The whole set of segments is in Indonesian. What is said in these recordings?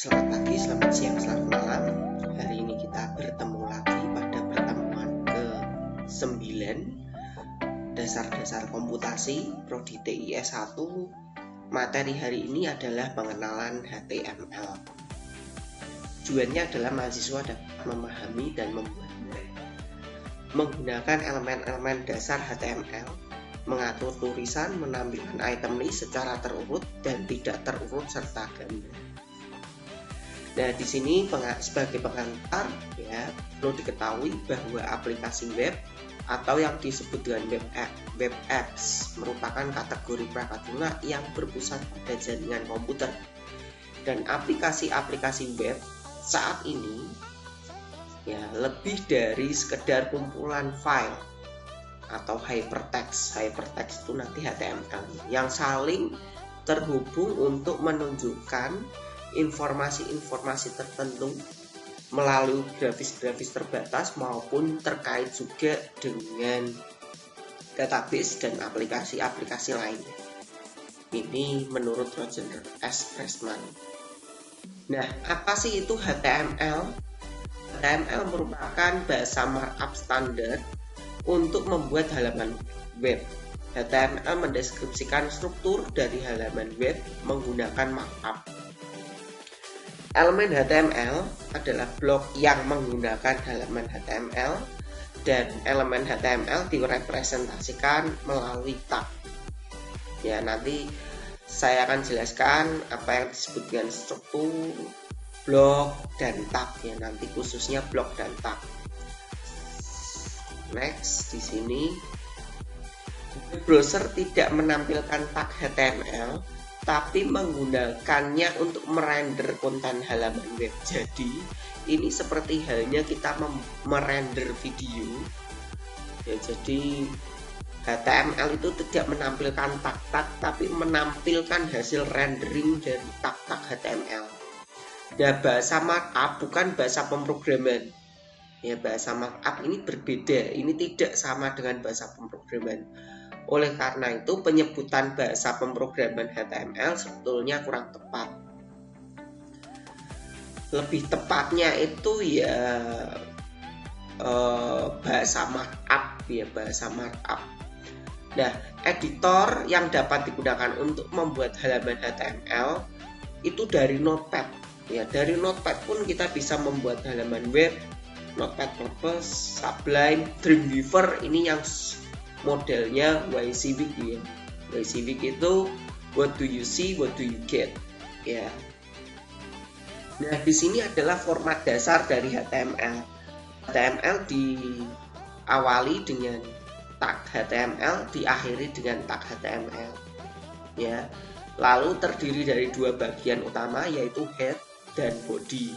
Selamat pagi, selamat siang, selamat malam. Hari ini kita bertemu lagi pada pertemuan ke-9 Dasar-dasar komputasi Prodi TIS 1. Materi hari ini adalah pengenalan HTML. Tujuannya adalah mahasiswa dapat memahami dan membuat web menggunakan elemen-elemen dasar HTML, mengatur tulisan, menampilkan item list secara terurut dan tidak terurut serta gambar. Nah, di sini sebagai pengantar ya, perlu diketahui bahwa aplikasi web atau yang disebut dengan web apps merupakan kategori perangkat yang berpusat pada jaringan komputer. Dan aplikasi-aplikasi web saat ini ya lebih dari sekedar kumpulan file atau hypertext. Hypertext itu nanti HTML yang saling terhubung untuk menunjukkan informasi-informasi tertentu melalui grafis-grafis terbatas maupun terkait juga dengan database dan aplikasi-aplikasi lainnya. Ini menurut Roger S. Pressman. Nah, apa sih itu HTML? HTML merupakan bahasa markup standar untuk membuat halaman web. HTML mendeskripsikan struktur dari halaman web menggunakan markup. Elemen HTML adalah blok yang menggunakan halaman HTML dan elemen HTML direpresentasikan melalui tag. Ya, nanti saya akan jelaskan apa yang disebut dengan struktur, blok, dan tag ya, nanti khususnya blok dan tag. Next, di sini browser tidak menampilkan tag HTML tapi menggunakannya untuk merender konten halaman web. Jadi ini seperti halnya kita merender video ya, jadi HTML itu tidak menampilkan tag-tag tapi menampilkan hasil rendering dari tag-tag HTML. Nah, bahasa markup bukan bahasa pemrograman ya, bahasa markup ini berbeda, ini tidak sama dengan bahasa pemrograman. Oleh karena itu penyebutan bahasa pemrograman HTML sebetulnya kurang tepat. Lebih tepatnya itu ya bahasa markup ya, bahasa markup. Nah, editor yang dapat digunakan untuk membuat halaman HTML itu dari Notepad ya. Dari Notepad pun kita bisa membuat halaman web. Notepad++, Sublime, Dreamweaver ini yang modelnya YCWik ya. YCWik itu what do you see, what do you get ya. Nah, di sini adalah format dasar dari HTML. HTML diawali dengan tag HTML, diakhiri dengan tag HTML ya. Lalu terdiri dari dua bagian utama yaitu head dan body.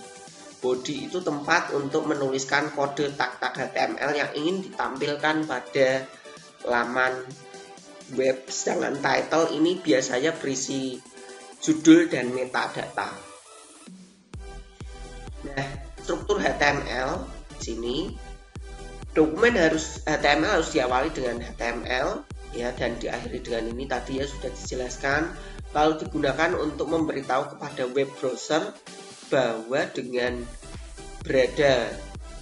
Body itu tempat untuk menuliskan kode tag-tag HTML yang ingin ditampilkan pada laman web, sedangkan title ini biasanya berisi judul dan metadata. Nah, struktur HTML di sini dokumen HTML harus diawali dengan HTML ya, dan diakhiri dengan ini tadi ya sudah dijelaskan, lalu digunakan untuk memberitahu kepada web browser bahwa dengan berada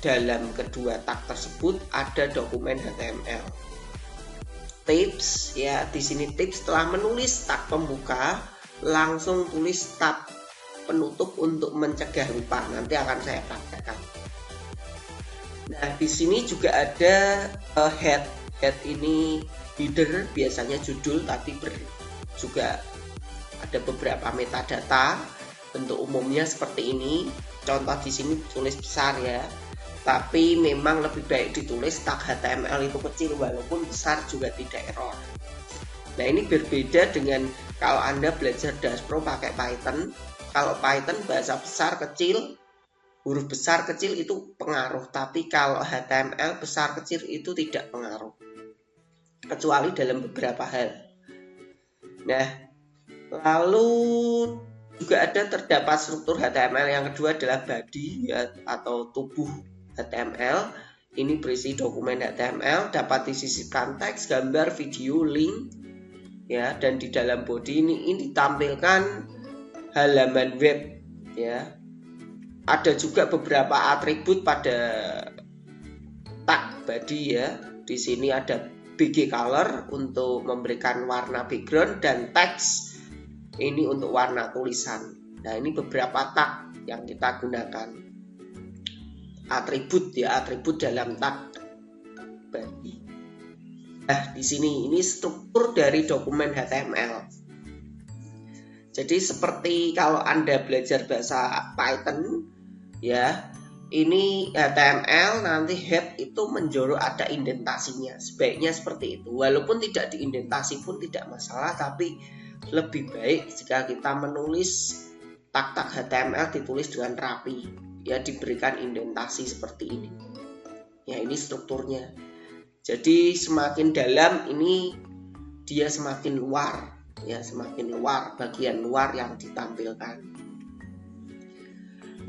dalam kedua tag tersebut ada dokumen HTML. Tips ya, di sini tips setelah menulis tag pembuka langsung tulis tag penutup untuk mencegah lupa. Nanti akan saya praktekkan. Nah, di sini juga ada head. Head ini header, biasanya judul, tapi juga ada beberapa metadata. Bentuk umumnya seperti ini. Contoh di sini tulis besar ya. Tapi memang lebih baik ditulis tag HTML itu kecil, walaupun besar juga tidak error. Nah, ini berbeda dengan kalau Anda belajar Dash Pro pakai Python. Kalau Python bahasa besar kecil, huruf besar kecil itu pengaruh, tapi kalau HTML besar kecil itu tidak pengaruh, kecuali dalam beberapa hal. Nah, lalu juga terdapat struktur HTML yang kedua adalah body ya, atau tubuh HTML. Ini berisi dokumen HTML, dapat disisipkan teks, gambar, video, link ya, dan di dalam body ini ditampilkan halaman web ya. Ada juga beberapa atribut pada tag body ya. Di sini ada BG color untuk memberikan warna background dan text ini untuk warna tulisan. Nah, ini beberapa tag yang kita gunakan. Atribut ya, atribut dalam tag body. Nah, di sini ini struktur dari dokumen HTML. Jadi seperti kalau Anda belajar bahasa Python ya, ini HTML nanti head itu menjorok ada indentasinya. Sebaiknya seperti itu. Walaupun tidak diindentasi pun tidak masalah, tapi lebih baik jika kita menulis tag-tag HTML ditulis dengan rapi, ya, diberikan indentasi seperti ini. Ya, ini strukturnya. Jadi semakin dalam ini dia semakin luar, ya, semakin luar, bagian luar yang ditampilkan.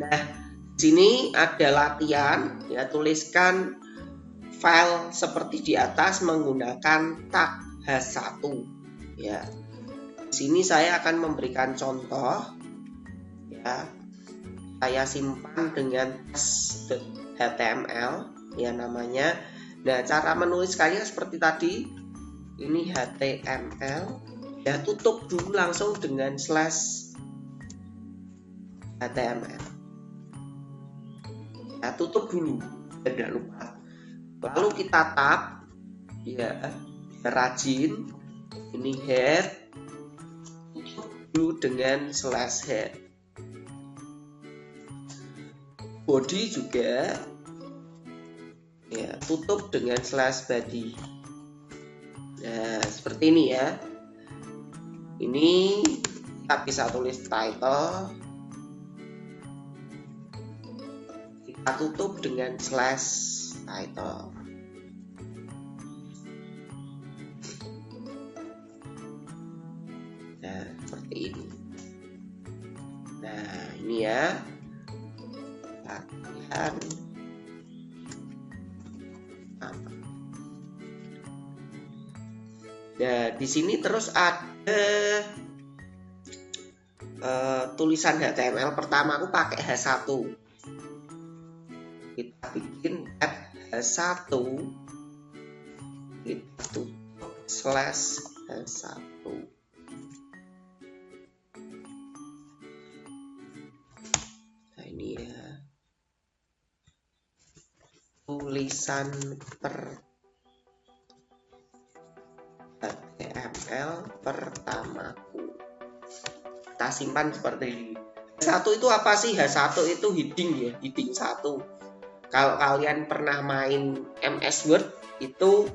Nah, sini ada latihan, ya, tuliskan file seperti di atas menggunakan tag H1 ya. Di sini saya akan memberikan contoh ya. Saya simpan dengan html ya namanya. Nah, cara menuliskannya seperti tadi. Ini html ya, tutup dulu langsung dengan /html. Ya, tutup dulu, tidak lupa. Lalu kita tab ya, rajin. Ini head, tutup dulu dengan /head. Body juga ya, tutup dengan /body. Nah, seperti ini ya. Ini kita bisa tulis title, kita tutup dengan /title. Nah, seperti ini. Nah, ini ya latihan apa. Nah, di sini terus ada tulisan HTML. Pertama aku pakai H1. Kita bikin H1, kita tutup /H1. Nah, ini ya tulisan per HTML pertamaku. Kita simpan seperti ini. H1 itu apa sih? H1 itu heading ya, heading 1. Kalau kalian pernah main MS Word itu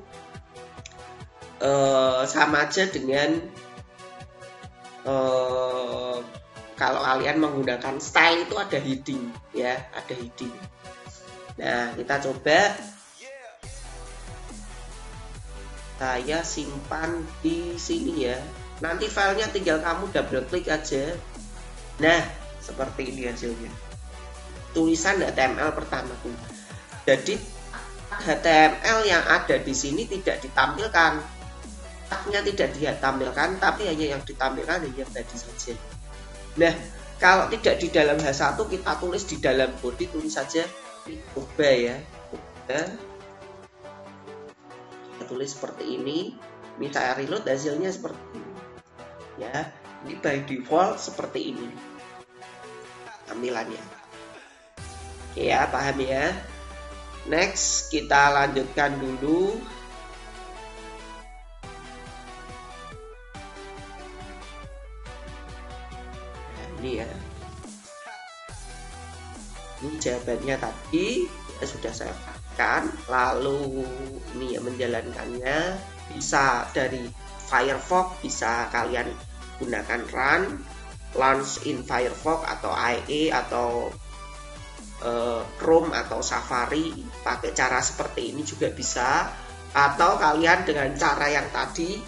sama aja dengan kalau kalian menggunakan style itu ada heading ya, ada heading. Nah, kita coba. Saya simpan di sini ya. Nanti filenya tinggal kamu double klik aja. Nah, seperti ini hasilnya. Tulisan HTML pertamaku. Jadi HTML yang ada di sini tidak ditampilkan. Tagnya tidak ditampilkan, tapi hanya yang ditampilkan hanya tadi saja. Nah, kalau tidak di dalam H1 kita tulis di dalam body, tulis saja coba ya. Coba. Kita tulis seperti ini. Ini saya reload, hasilnya seperti ini. Ya, ini by default seperti ini tampilannya. Oke ya, paham ya. Next, kita lanjutkan dulu. Nah, ini ya. Ini jawabannya tadi ya, sudah saya pakai. Lalu ini ya menjalankannya bisa dari Firefox, bisa kalian gunakan run, launch in Firefox atau IE atau Chrome atau Safari, pakai cara seperti ini juga bisa. Atau kalian dengan cara yang tadi,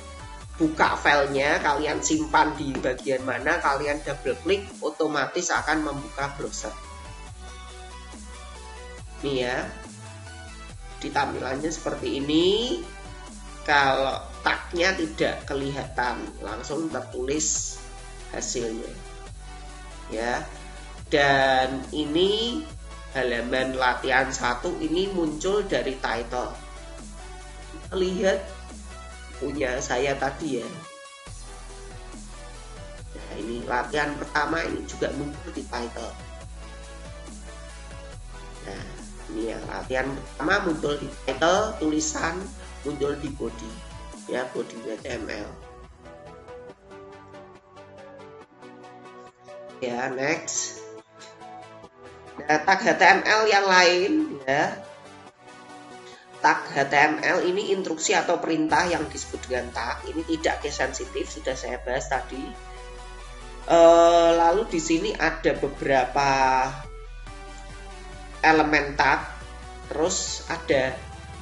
buka filenya, kalian simpan di bagian mana, kalian double klik, otomatis akan membuka browser. Nih ya, di tampilannya seperti ini. Kalau tagnya tidak kelihatan, langsung tertulis hasilnya ya. Dan ini halaman latihan 1 ini muncul dari title. Lihat punya saya tadi ya. Nah, ini latihan pertama ini juga muncul di title. Nah, ini ya latihan pertama muncul di title, tulisan muncul di body, ya body HTML. Ya, next. Nah, tag HTML yang lain ya. Tag HTML ini instruksi atau perintah yang disebut dengan tag. Ini tidak case sensitif, sudah saya bahas tadi. Lalu di sini ada beberapa elemen tag, terus ada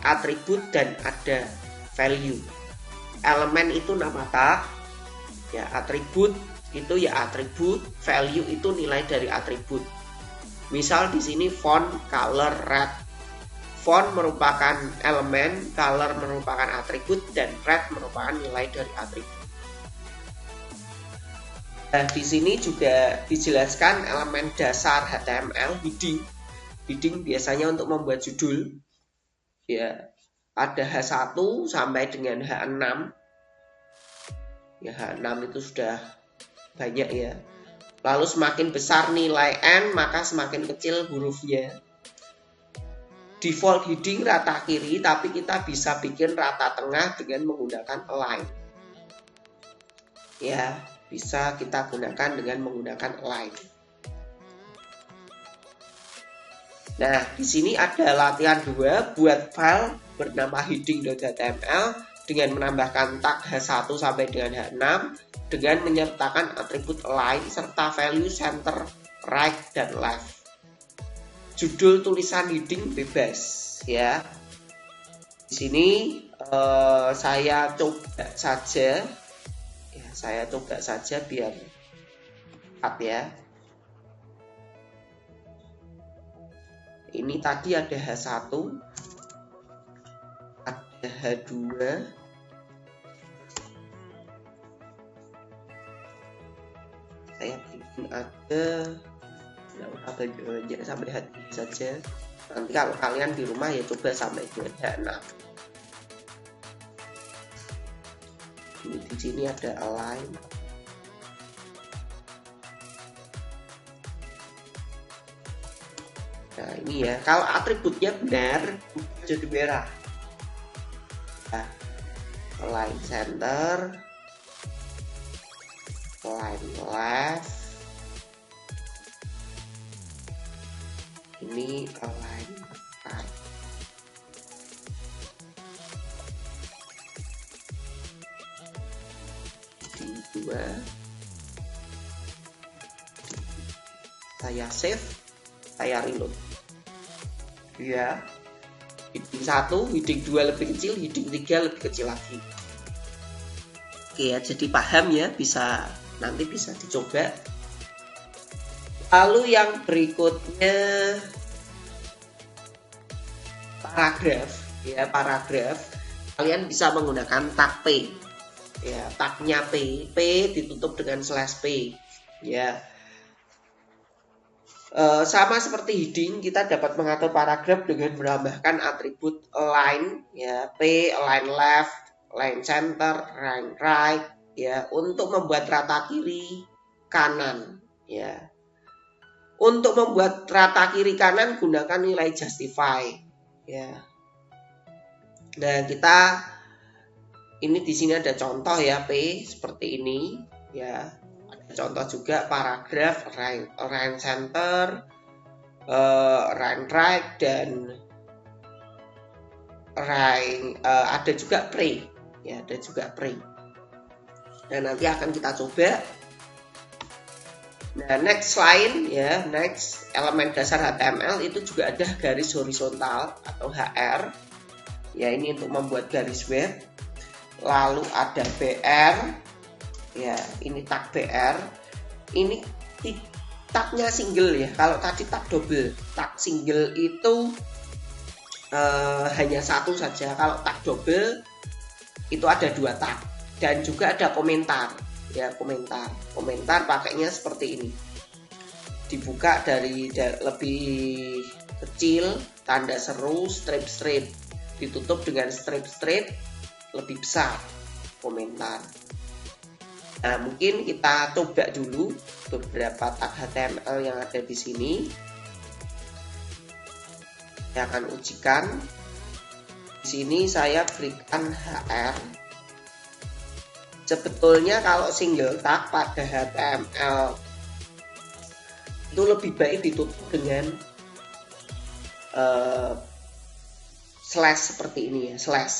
atribut dan ada value. Elemen itu nama tag, ya atribut itu ya atribut, value itu nilai dari atribut. Misal di sini font color red. Font merupakan elemen, color merupakan atribut, dan red merupakan nilai dari atribut. Nah, di sini juga dijelaskan elemen dasar HTML, heading. Heading biasanya untuk membuat judul. Ya, ada H1 sampai dengan H6. Ya, H6 itu sudah banyak ya. Lalu semakin besar nilai N, maka semakin kecil hurufnya. Default heading rata kiri, tapi kita bisa bikin rata tengah dengan menggunakan align. Ya, bisa kita gunakan dengan menggunakan align. Nah, di sini ada latihan 2 buat file bernama heading.html dengan menambahkan tag H1 sampai dengan H6 dengan menyertakan atribut align serta value center, right, dan left. Judul tulisan heading bebas ya. Di sini saya coba saja. Ya, saya coba saja biar cepat ya. Ini tadi ada H1, ada H2, saya bikin ada banyak sampai H3 saja. Nanti kalau kalian di rumah ya coba sampai dengan H6. Ini di sini ada align. Nah, ini ya, kalau atributnya benar jadi merah. Nah, align center, align left, ini align right. Di 2 saya save, saya reload ya. Heading 1, heading 2 lebih kecil, heading 3 lebih kecil lagi. Oke ya, jadi paham ya, nanti bisa dicoba. Lalu yang berikutnya paragraf ya, paragraf kalian bisa menggunakan tag P ya, tagnya P ditutup dengan /P ya. Sama seperti heading, kita dapat mengatur paragraf dengan menambahkan atribut align ya, P, align left, align center, align right ya, untuk membuat rata kiri kanan ya. Untuk membuat rata kiri kanan gunakan nilai justify ya. Nah, kita ini di sini ada contoh ya, P seperti ini ya. Contoh juga paragraf, align center, align right, dan ada juga pre ya, ada juga pre. Dan nanti akan kita coba. Nah, next line ya, next elemen dasar HTML itu juga ada garis horizontal atau HR ya, ini untuk membuat garis web. Lalu ada BR ya, ini tag BR. Ini tagnya single ya. Kalau tadi tag double, tag single itu hanya satu saja. Kalau tag double itu ada 2 tag. Dan juga ada komentar ya, komentar pakainya seperti ini. dibuka dari lebih kecil, tanda seru, strip-strip, ditutup dengan strip-strip lebih besar, komentar. Nah, mungkin kita coba dulu beberapa tag HTML yang ada di sini. Saya akan ujikan. Di sini saya berikan HR. Sebetulnya kalau single tag pada HTML itu lebih baik ditutup dengan slash seperti ini ya, slash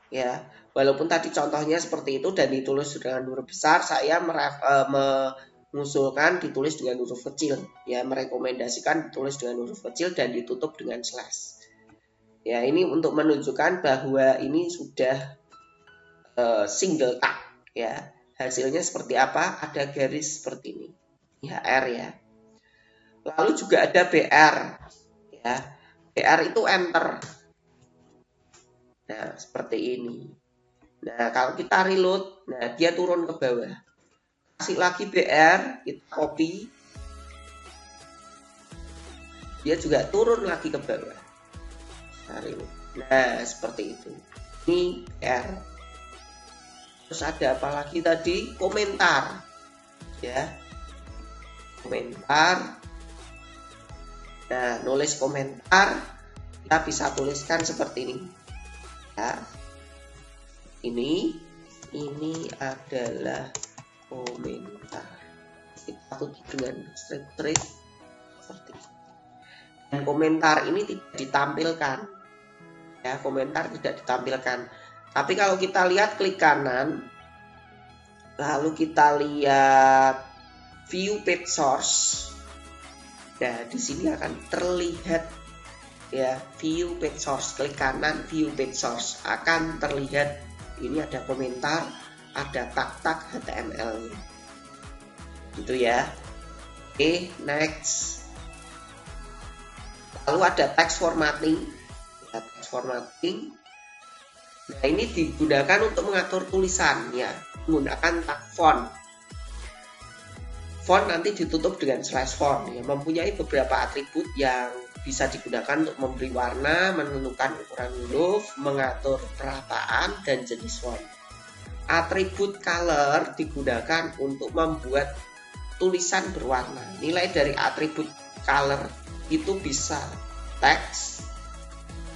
ya. Walaupun tadi contohnya seperti itu dan ditulis dengan huruf besar, saya mengusulkan ditulis dengan huruf kecil ya, merekomendasikan ditulis dengan huruf kecil dan ditutup dengan slash. Ya, ini untuk menunjukkan bahwa ini sudah single tag ya. Hasilnya seperti apa? Ada garis seperti ini. Ini HR ya. Lalu juga ada BR ya. BR itu enter. Nah, seperti ini. Nah, kalau kita reload, nah dia turun ke bawah. Kasih lagi BR, kita copy. Dia juga turun lagi ke bawah. Nah, reload. Nah, seperti itu. Ini BR. Terus ada apa lagi tadi? Komentar. Ya. Komentar. Nah, nulis komentar. Kita bisa tuliskan seperti ini. Ya. Ini adalah komentar. Kita tutup dengan strip-strip seperti ini. Dan komentar ini tidak ditampilkan. Ya, komentar tidak ditampilkan. Tapi kalau kita lihat klik kanan, lalu kita lihat view page source. Nah, di sini akan terlihat ya, view page source. Klik kanan, view page source akan terlihat. Ini ada komentar, ada tag-tag HTML. Gitu ya. Oke, next. Lalu ada text formatting. Ya, text formatting. Nah, ini digunakan untuk mengatur tulisan ya, menggunakan tag font. Font nanti ditutup dengan slash font ya, mempunyai beberapa atribut yang bisa digunakan untuk memberi warna, menentukan ukuran huruf, mengatur perataan, dan jenis font. Atribut color digunakan untuk membuat tulisan berwarna. Nilai dari atribut color itu bisa teks,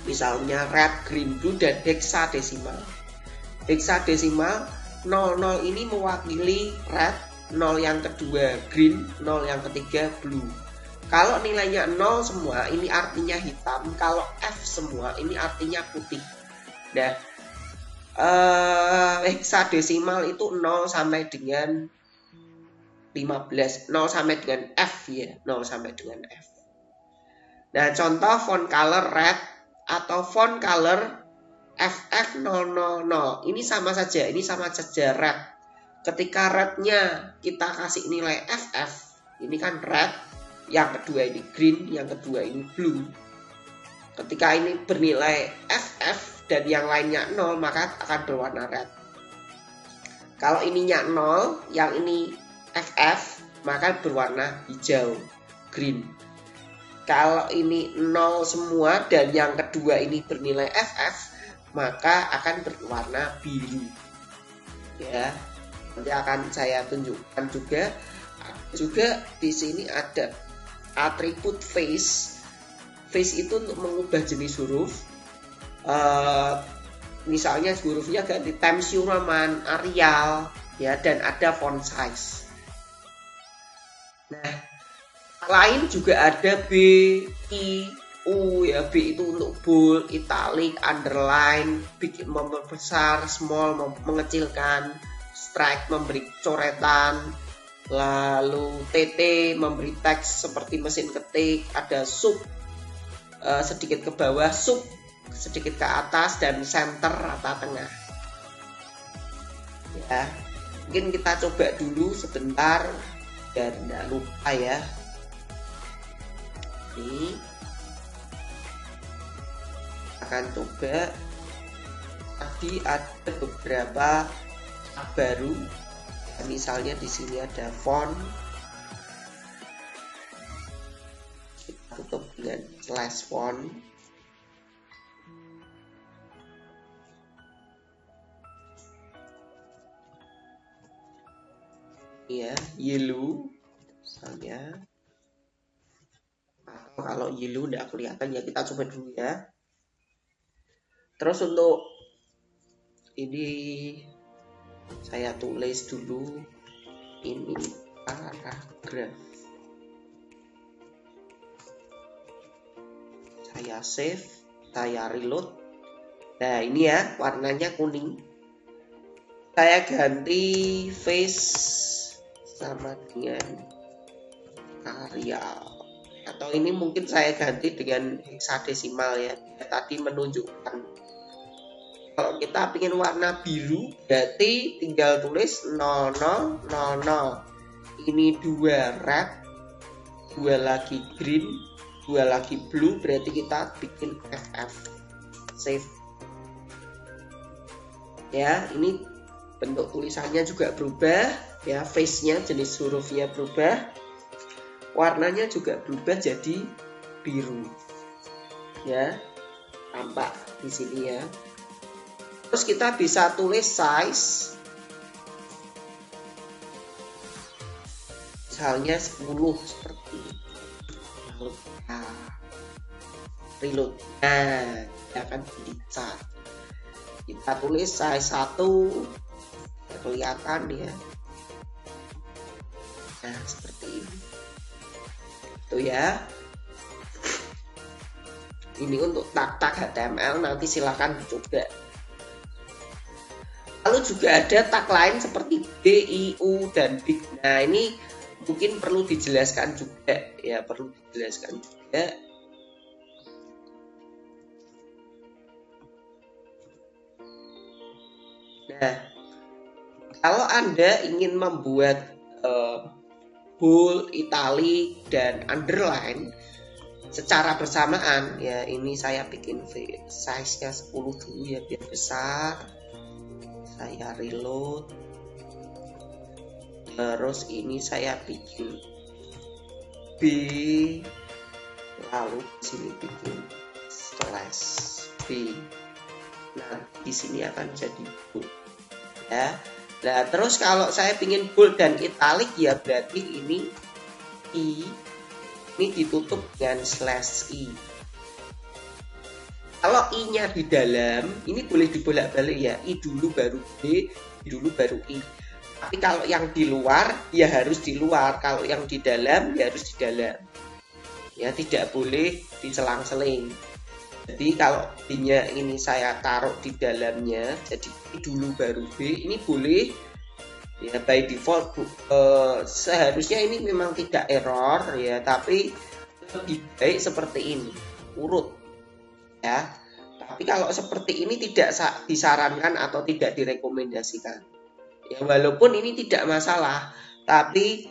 misalnya red, green, blue, dan hexadesimal. Hexadesimal 00 ini mewakili red, 0 yang kedua green, 0 yang ketiga blue. Kalau nilainya 0 semua, ini artinya hitam. Kalau F semua, ini artinya putih. Nah, hexadesimal itu 0 sampai dengan 15. 0 sampai dengan F ya. 0 sampai dengan F. Nah, contoh font color red atau font color FF000. Ini sama saja. Ini sama saja red. Ketika rednya kita kasih nilai FF, ini kan red. Yang kedua ini green, yang kedua ini blue. Ketika ini bernilai FF dan yang lainnya 0, maka akan berwarna red. Kalau ininya 0, yang ini FF, maka berwarna hijau, green. Kalau ini 0 semua dan yang kedua ini bernilai FF, maka akan berwarna biru. Ya, nanti akan saya tunjukkan juga. Juga di sini ada atribut face. Face itu untuk mengubah jenis huruf. Misalnya hurufnya ganti Times New Roman, Arial, ya, dan ada font size. Nah, lain juga ada B, I, U, ya. B itu untuk bold, italic, underline, big memperbesar, small mengecilkan, strike memberi coretan. Lalu TT memberi teks seperti mesin ketik, ada sub sedikit ke bawah, sub sedikit ke atas, dan center rata tengah. Ya, mungkin kita coba dulu sebentar dan tidak lupa ya. Ini akan coba. Tadi ada beberapa baru. Misalnya di sini ada font. dengan slash font. Ya, yellow misalnya. Atau kalau yellow tidak kelihatan ya kita coba dulu ya. Terus untuk ini saya tulis dulu ini paragraf. Saya save, saya reload. Nah ini ya warnanya kuning. Saya ganti face sama dengan karya. Atau ini mungkin saya ganti dengan hexadesimal ya. Tadi menunjukkan kalau kita ingin warna biru berarti tinggal tulis 0000. Ini 2 red, 2 lagi green, 2 lagi blue, berarti kita bikin FF save. Ya, ini bentuk tulisannya juga berubah ya, face-nya jenis hurufnya berubah. Warnanya juga berubah jadi biru. Ya. Tampak di sini ya. Terus kita bisa tulis size misalnya 10 seperti ini. Lalu reload. Nah, kita akan dicat. Kita tulis size 1 kelihatan ya. Nah, seperti ini. Itu ya. Ini untuk tag-tag HTML, nanti silahkan dicoba. Lalu juga ada tag lain seperti B, I, U, dan big. Nah ini mungkin perlu dijelaskan juga ya, perlu dijelaskan juga. Nah kalau Anda ingin membuat bold, italic, dan underline secara bersamaan ya, ini saya bikin size-nya 10 dulu ya biar besar. Saya reload, terus ini saya bikin B, lalu di sini bikin slash B. Nah di sini akan jadi bold ya. Nah terus kalau saya ingin bold dan italic ya berarti ini I, ini ditutup dengan slash I. Kalau I-nya di dalam, ini boleh dibolak-balik ya. I dulu baru B, I dulu baru I. Tapi kalau yang di luar, ya harus di luar. Kalau yang di dalam, ya harus di dalam. Ya, tidak boleh diselang-seling. Jadi kalau I-nya ini saya taruh di dalamnya, jadi I dulu baru B, ini boleh. Ya, by default, seharusnya ini memang tidak error ya, tapi lebih baik seperti ini, urut. Ya, tapi kalau seperti ini tidak disarankan atau tidak direkomendasikan. Ya, walaupun ini tidak masalah, tapi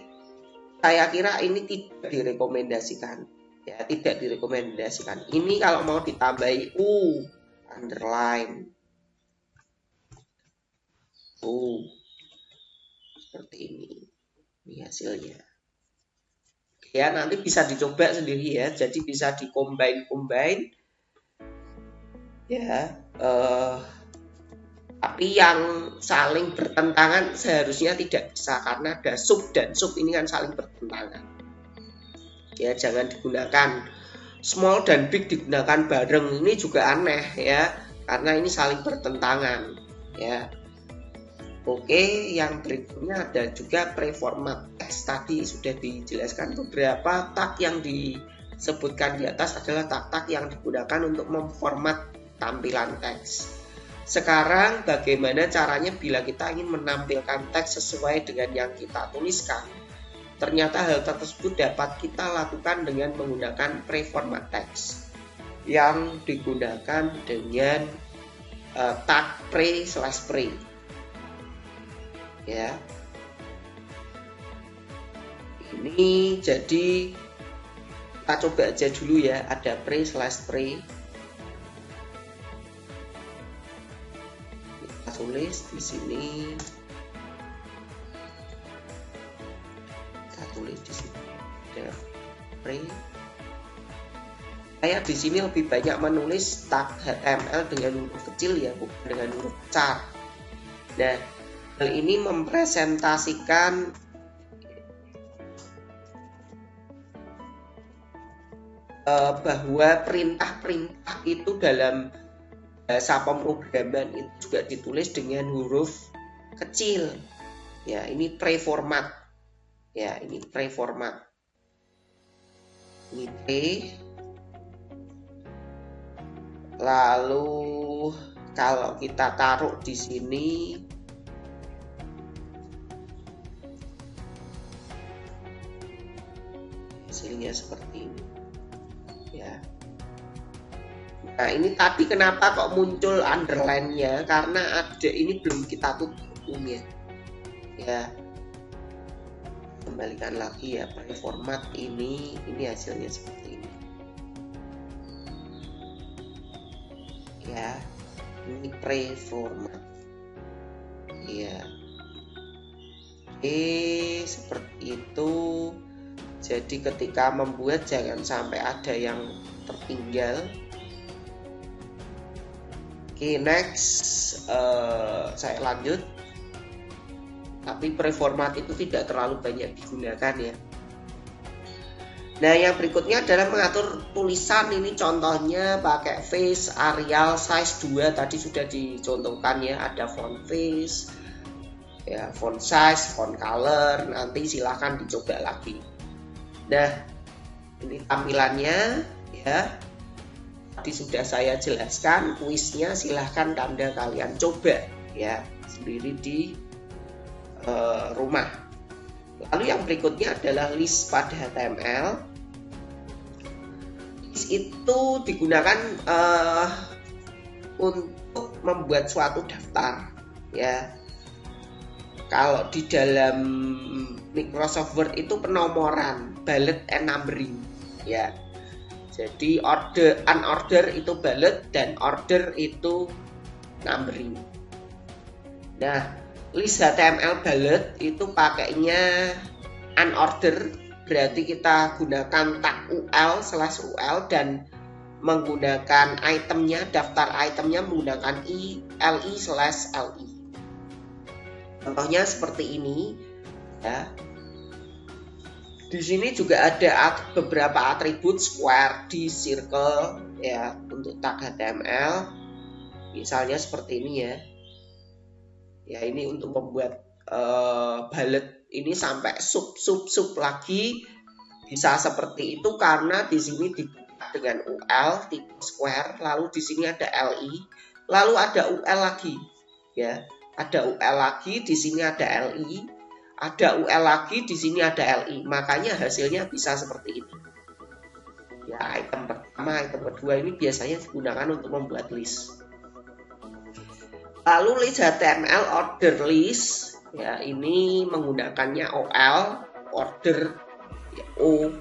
saya kira ini tidak direkomendasikan. Ya, tidak direkomendasikan. Ini kalau mau ditambahi U, underline, U, seperti ini. Ini hasilnya. Ya, nanti bisa dicoba sendiri ya. Jadi bisa di-combine. Ya, tapi yang saling bertentangan seharusnya tidak bisa karena ada sub dan sub ini kan saling bertentangan. Ya, jangan digunakan small dan big digunakan bareng, ini juga aneh ya, karena ini saling bertentangan ya. Oke, yang berikutnya ada juga preformat text. Tadi sudah dijelaskan beberapa tag yang disebutkan di atas adalah tag-tag yang digunakan untuk memformat tampilan teks. Sekarang bagaimana caranya bila kita ingin menampilkan teks sesuai dengan yang kita tuliskan? Ternyata hal tersebut dapat kita lakukan dengan menggunakan preformat teks yang digunakan dengan tag pre/pre. Ya. Ini jadi kita coba aja dulu ya, ada pre/pre. Tulis di sini, kita tulis di sini ada pre, Saya di sini lebih banyak menulis tag HTML dengan huruf kecil ya, bukan dengan huruf besar. Nah, hal ini mempresentasikan bahwa perintah-perintah itu dalam bahasa pemrograman itu juga ditulis dengan huruf kecil. Ya, ini preformat. Ya, ini preformat. Ini P. Lalu kalau kita taruh di sini hasilnya seperti ini. Ya. Nah, ini tadi kenapa kok muncul underline-nya? Karena ada ini belum kita tutup ya. Ya. Kembalikan lagi ya, format ini hasilnya seperti ini. Ya. Ini preformat. Ya. Seperti itu. Jadi ketika membuat jangan sampai ada yang tertinggal. Oke, next saya lanjut. Tapi preformat itu tidak terlalu banyak digunakan ya. Nah, yang berikutnya adalah mengatur tulisan. Ini contohnya pakai face, Arial, size 2 tadi sudah dicontohkan ya. Ada font face, ya, font size, font color. Nanti silahkan dicoba lagi. Nah, ini tampilannya ya. Tadi sudah saya jelaskan, kuisnya silahkan Anda kalian coba ya sendiri di rumah. Lalu yang berikutnya adalah list pada HTML. List itu digunakan untuk membuat suatu daftar ya. Kalau di dalam Microsoft Word itu penomoran, bullet and numbering ya. Jadi unorder itu bullet dan order itu numbering. Nah, list HTML bullet itu pakainya unorder, berarti kita gunakan tag ul/ul dan menggunakan itemnya, daftar itemnya menggunakan li/li. Contohnya seperti ini ya. Di sini juga ada beberapa atribut square, di circle ya untuk tag HTML. Misalnya seperti ini ya. Ya, ini untuk membuat bullet ini sampai sub lagi bisa seperti itu karena di sini dibuat dengan ul tipe square, lalu di sini ada li, lalu ada ul lagi ya. Ada ul lagi, di sini ada li. Ada ul lagi, di sini ada li. Makanya hasilnya bisa seperti itu. Ya, item pertama, item kedua ini biasanya digunakan untuk membuat list. Lalu list HTML order list, ya ini menggunakannya ol, order ya, ol,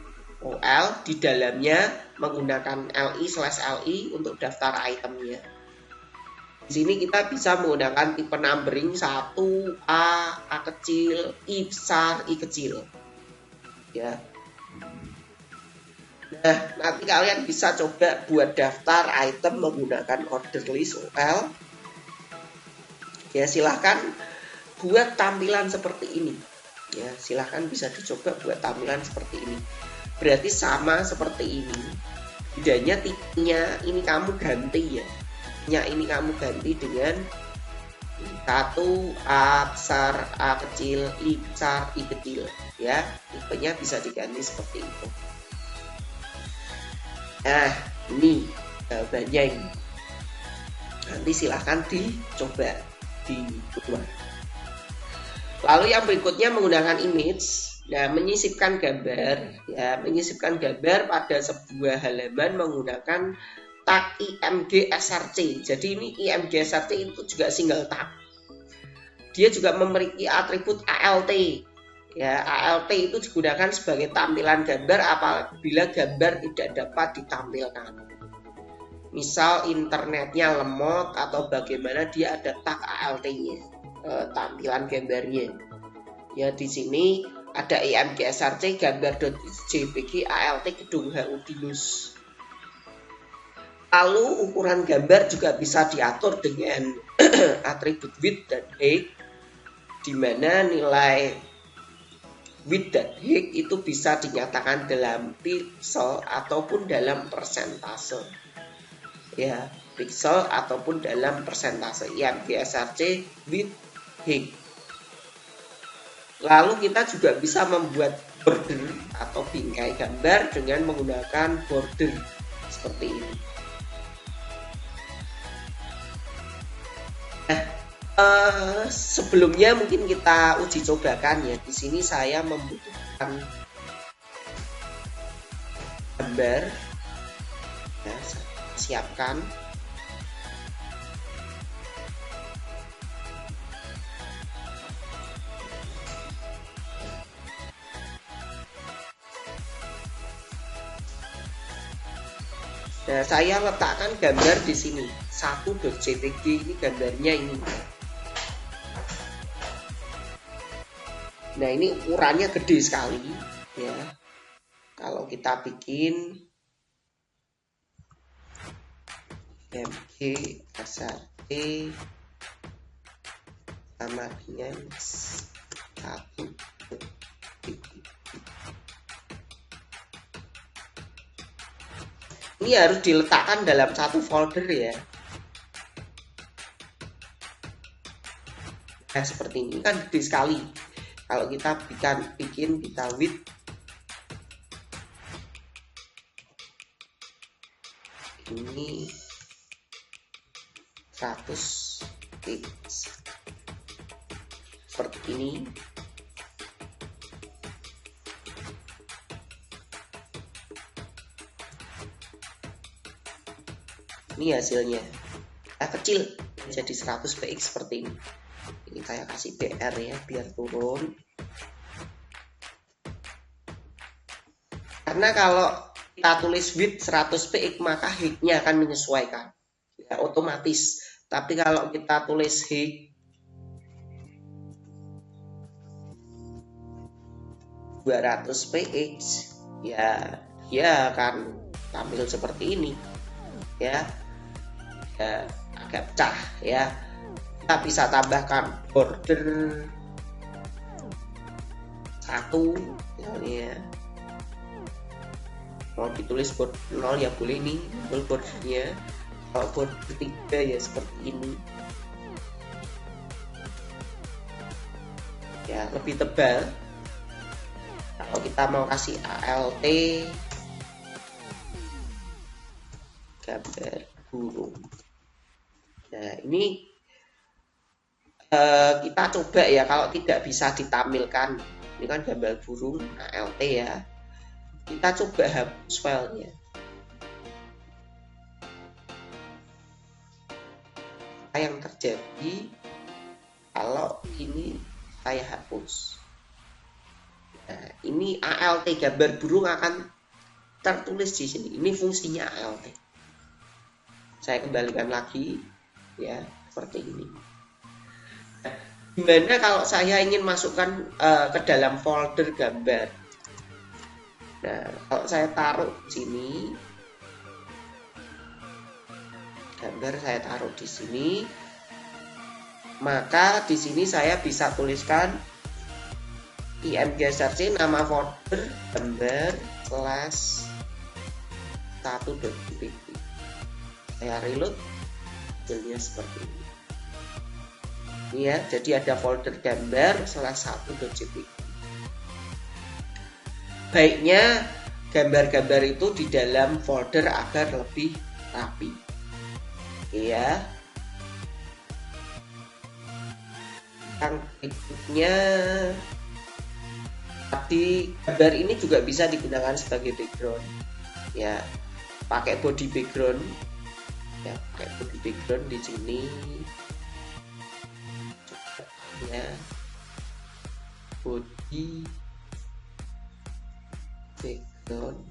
di dalamnya menggunakan li/li untuk daftar itemnya. Di sini kita bisa menggunakan tipe numbering 1, A kecil, I besar, I kecil. Ya. Nah, nanti kalian bisa coba buat daftar item menggunakan order list OL. Ya, silahkan buat tampilan seperti ini. Ya, silahkan bisa dicoba buat tampilan seperti ini. Berarti sama seperti ini. Bedanya tipenya ini kamu ganti ya. Ini kamu ganti dengan 1 A besar, A kecil, I besar, I kecil ya. Tipenya bisa diganti seperti itu. Nah, ini jawabannya ini. Nanti silahkan dicoba di rumah. Lalu yang berikutnya menggunakan image. Nah, menyisipkan gambar ya, menyisipkan gambar pada sebuah halaman menggunakan tag img src. Jadi ini img src itu juga single tag. Dia juga memiliki atribut alt. Ya, alt itu digunakan sebagai tampilan gambar apabila gambar tidak dapat ditampilkan. Misal internetnya lemot atau bagaimana, dia ada tag alt-nya, tampilan gambarnya. Ya, di sini ada img src gambar.jpg alt gedung HU Dinus. Lalu ukuran gambar juga bisa diatur dengan atribut width dan height, di mana nilai width dan height itu bisa dinyatakan dalam pixel ataupun dalam persentase. Ya, pixel ataupun dalam persentase. Yang IMG-SRC width height. Lalu kita juga bisa membuat border atau bingkai gambar dengan menggunakan border seperti ini. Sebelumnya mungkin kita uji cobakan ya. Di sini saya membutuhkan gambar. Ya, saya siapkan. Nah, saya letakkan gambar di sini. 1.jpg ini gambarnya ini. Nah, ini ukurannya gede sekali ya. Kalau kita bikin IMG-SRC sama dengan 1. Ini harus diletakkan dalam satu folder ya. Nah, seperti ini kan gede sekali. Kalau kita bikin kita width ini 100 px seperti ini. Ini hasilnya. Kecil jadi 100 px seperti ini. Ini saya kasih BR ya biar turun. Karena kalau kita tulis width 100 px maka height-nya akan menyesuaikan ya, otomatis. Tapi kalau kita tulis height 200 px ya dia akan tampil seperti ini ya, agak pecah ya. Kita bisa tambahkan border 1 misalnya. Mau ditulis border 0 ya boleh nih bordernya. Kalau border 3 ya seperti ini ya, lebih tebal. Kalau kita mau kasih ALT gambar burung. Nah, ini kita coba ya, kalau tidak bisa ditampilkan. Ini kan gambar burung ALT ya. Kita coba hapus filenya. Apa yang terjadi kalau ini saya hapus? Nah, ini ALT gambar burung akan tertulis di sini. Ini fungsinya ALT. Saya kembalikan lagi ya, seperti ini. Gimana kalau saya ingin masukkan ke dalam folder gambar? Nah, kalau saya taruh di sini, gambar saya taruh di sini, maka di sini saya bisa tuliskan IMG-SRC nama folder gambar /1.jpg. Saya reload, hasilnya seperti ini. Ini ya, jadi ada folder gambar /1.jpg. Baiknya gambar-gambar itu di dalam folder agar lebih rapi. Ya. Yang berikutnya, tadi gambar ini juga bisa digunakan sebagai background. Ya, pakai body background. Ya, pakai body background di sini. Ya, body background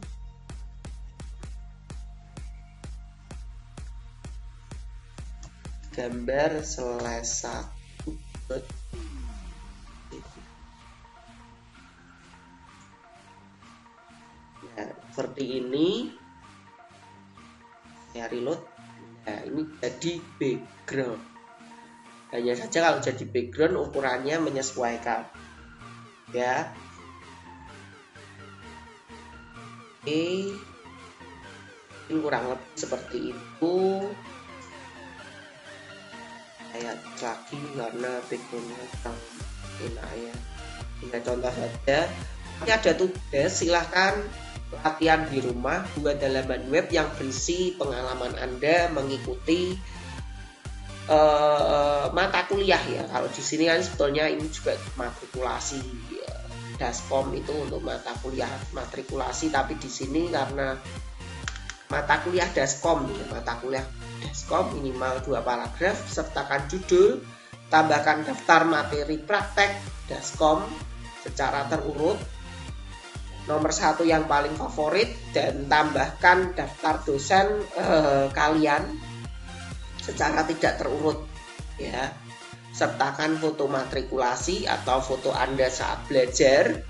gambar /1. Nah, seperti ini. Saya reload. Nah, ini jadi background. Hanya saja kalau jadi background ukurannya menyesuaikan. Ya. Oke. Ini kurang lebih seperti itu. Saya lagi karena backgroundnya kurang enak ya. Ini contoh saja. Ini ada tugas, silahkan latihan di rumah, buat halaman web yang berisi pengalaman Anda mengikuti mata kuliah ya. Kalau di sini kan sebetulnya ini juga matrikulasi ya. Daskom itu untuk mata kuliah matrikulasi, tapi di sini karena mata kuliah Daskom ya, mata kuliah Daskom minimal 2 paragraf, sertakan judul, tambahkan daftar materi praktek Daskom secara terurut, nomor 1 yang paling favorit, dan tambahkan daftar dosen kalian secara tidak terurut ya. Sertakan foto matrikulasi atau foto Anda saat belajar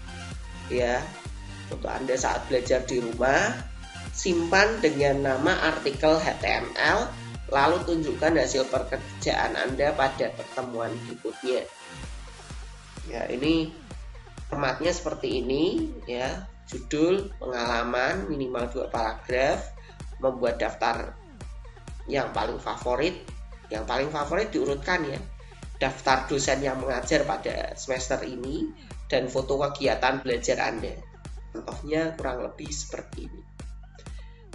ya, foto Anda saat belajar di rumah. Simpan dengan nama artikel HTML, lalu tunjukkan hasil pekerjaan Anda pada pertemuan berikutnya. Ya, ini formatnya seperti ini ya. Judul, pengalaman, minimal 2 paragraf, membuat daftar yang paling favorit. Yang paling favorit diurutkan ya. Daftar dosen yang mengajar pada semester ini dan foto kegiatan belajar Anda. Contohnya kurang lebih seperti ini.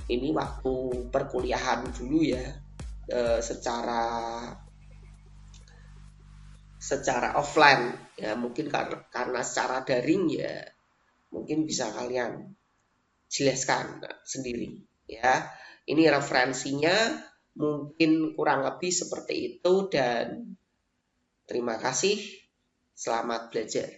Ini waktu perkuliahan dulu ya, secara offline ya, mungkin karena secara daring ya mungkin bisa kalian jelaskan sendiri ya. Ini referensinya mungkin kurang lebih seperti itu, dan terima kasih, selamat belajar.